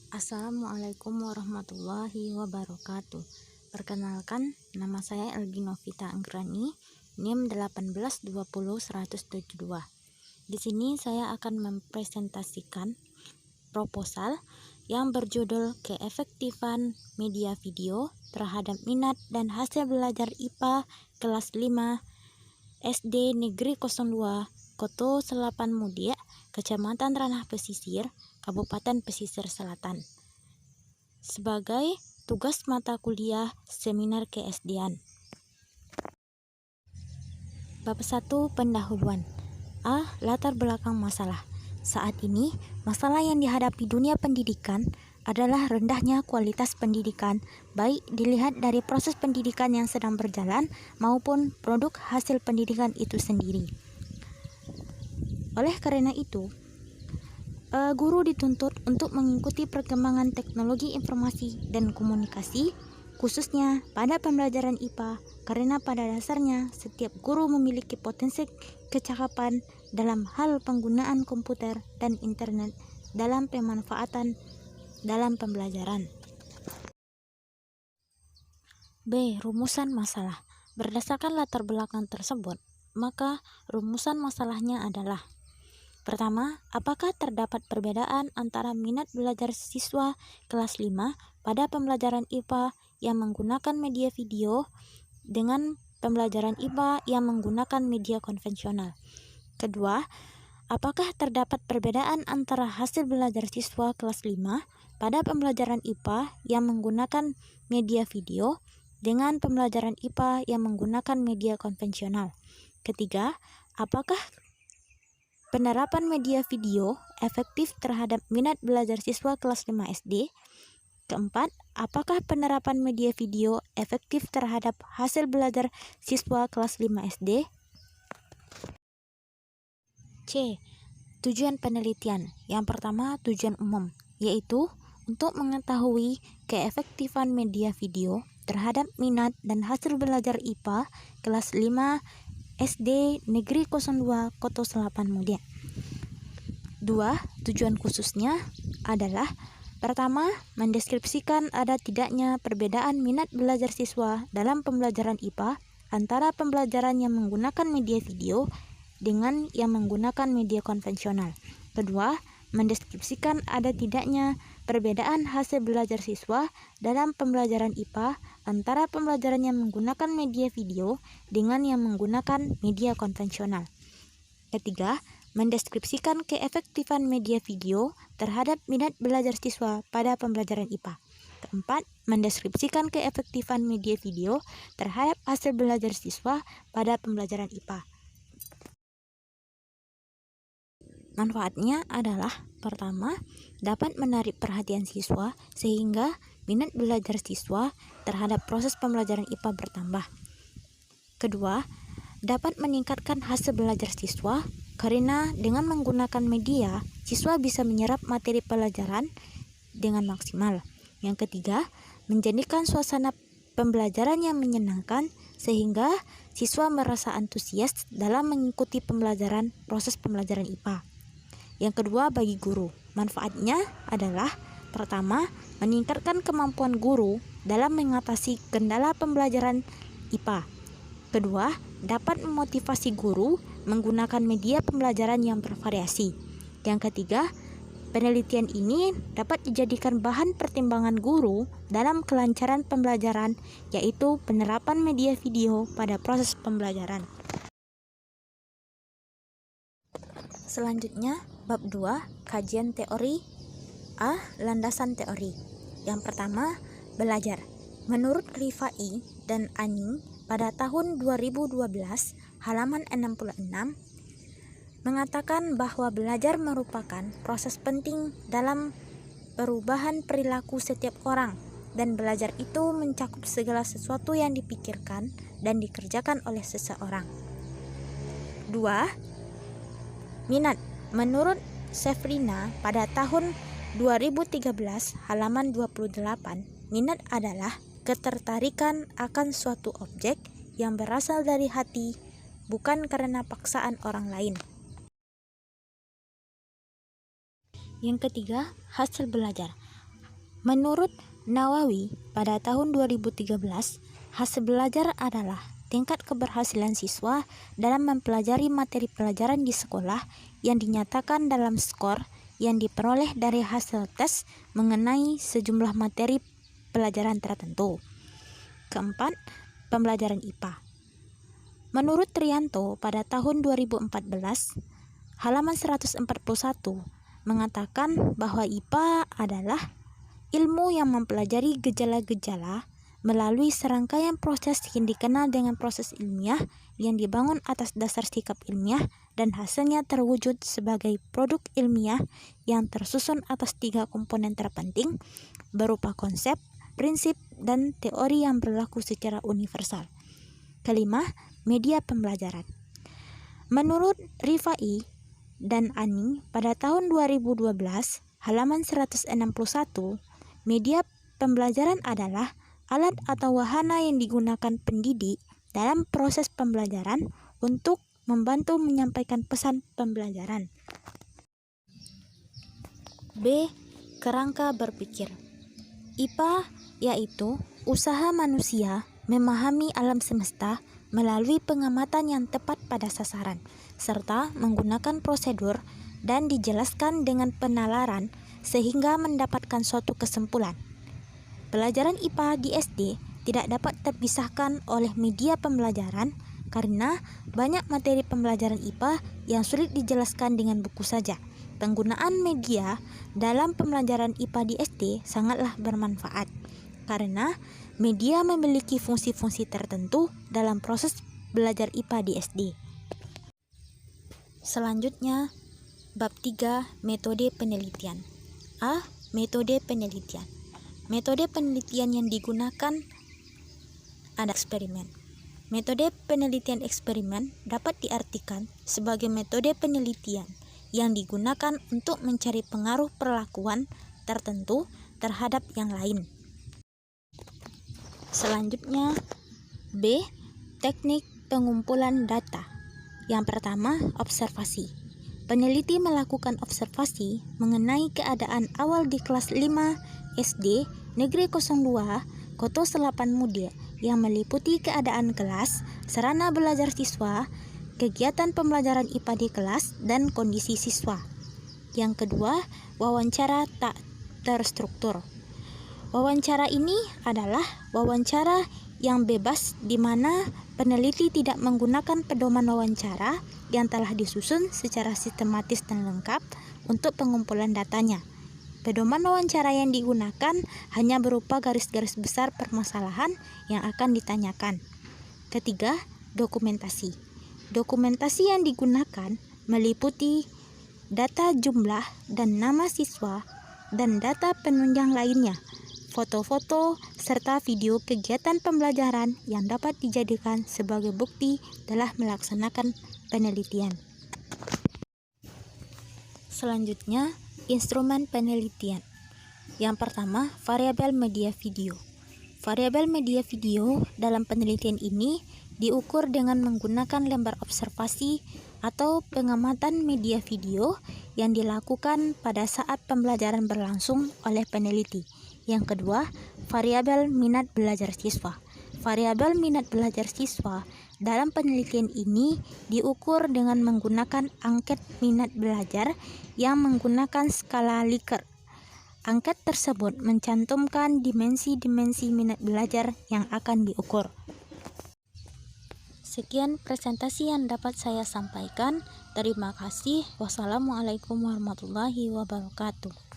Assalamualaikum warahmatullahi wabarakatuh. Perkenalkan, nama saya Elgi Novita Anggrani, NIM 1820172. Di sini saya akan mempresentasikan proposal yang berjudul Keefektifan Media Video terhadap Minat dan Hasil Belajar IPA kelas 5 SD Negeri 02 Koto Selapan Mudia, Kecamatan Ranah Pesisir, Kabupaten Pesisir Selatan, sebagai tugas mata kuliah seminar KSD-an. Bab 1, pendahuluan. A. Latar belakang masalah. Saat ini, masalah yang dihadapi dunia pendidikan adalah rendahnya kualitas pendidikan, baik dilihat dari proses pendidikan yang sedang berjalan maupun produk hasil pendidikan itu sendiri. Oleh karena itu, guru dituntut untuk mengikuti perkembangan teknologi informasi dan komunikasi, khususnya pada pembelajaran IPA, karena pada dasarnya setiap guru memiliki potensi kecakapan dalam hal penggunaan komputer dan internet dalam pemanfaatan dalam pembelajaran. B. Rumusan masalah. Berdasarkan latar belakang tersebut, maka rumusan masalahnya adalah: pertama, apakah terdapat perbedaan antara minat belajar siswa kelas 5 pada pembelajaran IPA yang menggunakan media video dengan pembelajaran IPA yang menggunakan media konvensional? Kedua, apakah terdapat perbedaan antara hasil belajar siswa kelas 5 pada pembelajaran IPA yang menggunakan media video dengan pembelajaran IPA yang menggunakan media konvensional? Ketiga, apakah penerapan media video efektif terhadap minat belajar siswa kelas 5 SD? Keempat, apakah penerapan media video efektif terhadap hasil belajar siswa kelas 5 SD? C. Tujuan penelitian. Yang pertama, tujuan umum, yaitu untuk mengetahui keefektifan media video terhadap minat dan hasil belajar IPA kelas 5 SD Negeri 02 Koto Selapan Mudia. 2. Tujuan khususnya adalah: pertama, mendeskripsikan ada tidaknya perbedaan minat belajar siswa dalam pembelajaran IPA antara pembelajaran yang menggunakan media video dengan yang menggunakan media konvensional. Kedua, mendeskripsikan ada tidaknya perbedaan hasil belajar siswa dalam pembelajaran IPA antara pembelajaran yang menggunakan media video dengan yang menggunakan media konvensional. Ketiga, mendeskripsikan keefektifan media video terhadap minat belajar siswa pada pembelajaran IPA. Keempat, mendeskripsikan keefektifan media video terhadap hasil belajar siswa pada pembelajaran IPA. Manfaatnya adalah: pertama, dapat menarik perhatian siswa sehingga minat belajar siswa terhadap proses pembelajaran IPA bertambah. Kedua, dapat meningkatkan hasil belajar siswa karena dengan menggunakan media, siswa bisa menyerap materi pelajaran dengan maksimal. Yang ketiga, menjadikan suasana pembelajaran yang menyenangkan sehingga siswa merasa antusias dalam mengikuti pembelajaran proses pembelajaran IPA. Yang kedua, bagi guru, manfaatnya adalah: pertama, meningkatkan kemampuan guru dalam mengatasi kendala pembelajaran IPA. Kedua, dapat memotivasi guru menggunakan media pembelajaran yang bervariasi. Yang ketiga, penelitian ini dapat dijadikan bahan pertimbangan guru dalam kelancaran pembelajaran, yaitu penerapan media video pada proses pembelajaran. Selanjutnya, bab 2, kajian teori. A. Landasan teori. Yang pertama, belajar. Menurut Rifai dan Aning pada tahun 2012, halaman 66, mengatakan bahwa belajar merupakan proses penting dalam perubahan perilaku setiap orang, dan belajar itu mencakup segala sesuatu yang dipikirkan dan dikerjakan oleh seseorang. 2. Minat. Menurut Sefrina pada tahun 2013, halaman 28, minat adalah ketertarikan akan suatu objek yang berasal dari hati, bukan karena paksaan orang lain. Yang ketiga, hasil belajar. Menurut Nawawi, pada tahun 2013, hasil belajar adalah tingkat keberhasilan siswa dalam mempelajari materi pelajaran di sekolah yang dinyatakan dalam skor yang diperoleh dari hasil tes mengenai sejumlah materi pelajaran tertentu. Keempat, pembelajaran IPA. Menurut Trianto, pada tahun 2014, halaman 141 mengatakan bahwa IPA adalah ilmu yang mempelajari gejala-gejala melalui serangkaian proses yang dikenal dengan proses ilmiah yang dibangun atas dasar sikap ilmiah dan hasilnya terwujud sebagai produk ilmiah yang tersusun atas 3 komponen terpenting berupa konsep, prinsip, dan teori yang berlaku secara universal. Kelima, media pembelajaran. Menurut Rifai dan Ani, pada tahun 2012, halaman 161, media pembelajaran adalah alat atau wahana yang digunakan pendidik dalam proses pembelajaran untuk membantu menyampaikan pesan pembelajaran. B. Kerangka berpikir. IPA yaitu usaha manusia memahami alam semesta melalui pengamatan yang tepat pada sasaran, serta menggunakan prosedur dan dijelaskan dengan penalaran sehingga mendapatkan suatu kesimpulan. Pelajaran IPA di SD tidak dapat terpisahkan oleh media pembelajaran karena banyak materi pembelajaran IPA yang sulit dijelaskan dengan buku saja. Penggunaan media dalam pembelajaran IPA di SD sangatlah bermanfaat karena media memiliki fungsi-fungsi tertentu dalam proses belajar IPA di SD. Selanjutnya, bab 3, metode penelitian. A. Metode penelitian. Metode penelitian yang digunakan ada eksperimen. Metode penelitian eksperimen dapat diartikan sebagai metode penelitian yang digunakan untuk mencari pengaruh perlakuan tertentu terhadap yang lain. Selanjutnya, B. Teknik pengumpulan data. Yang pertama, observasi. Peneliti melakukan observasi mengenai keadaan awal di kelas 5 SD Negeri 02 Koto Selapan Muda yang meliputi keadaan kelas, sarana belajar siswa, kegiatan pembelajaran IPA di kelas, dan kondisi siswa. Yang kedua, wawancara tak terstruktur. Wawancara ini adalah wawancara yang bebas di mana peneliti tidak menggunakan pedoman wawancara yang telah disusun secara sistematis dan lengkap untuk pengumpulan datanya. Pedoman wawancara yang digunakan hanya berupa garis-garis besar permasalahan yang akan ditanyakan. Ketiga, dokumentasi. Dokumentasi yang digunakan meliputi data jumlah dan nama siswa dan data penunjang lainnya, foto-foto, serta video kegiatan pembelajaran yang dapat dijadikan sebagai bukti telah melaksanakan penelitian. Selanjutnya, instrumen penelitian. Yang pertama, variabel media video. Variabel media video dalam penelitian ini diukur dengan menggunakan lembar observasi atau pengamatan media video yang dilakukan pada saat pembelajaran berlangsung oleh peneliti. Yang kedua, variabel minat belajar siswa. Variabel minat belajar siswa dalam penelitian ini diukur dengan menggunakan angket minat belajar yang menggunakan skala Likert. Angket tersebut mencantumkan dimensi-dimensi minat belajar yang akan diukur. Sekian presentasi yang dapat saya sampaikan. Terima kasih. Wassalamualaikum warahmatullahi wabarakatuh.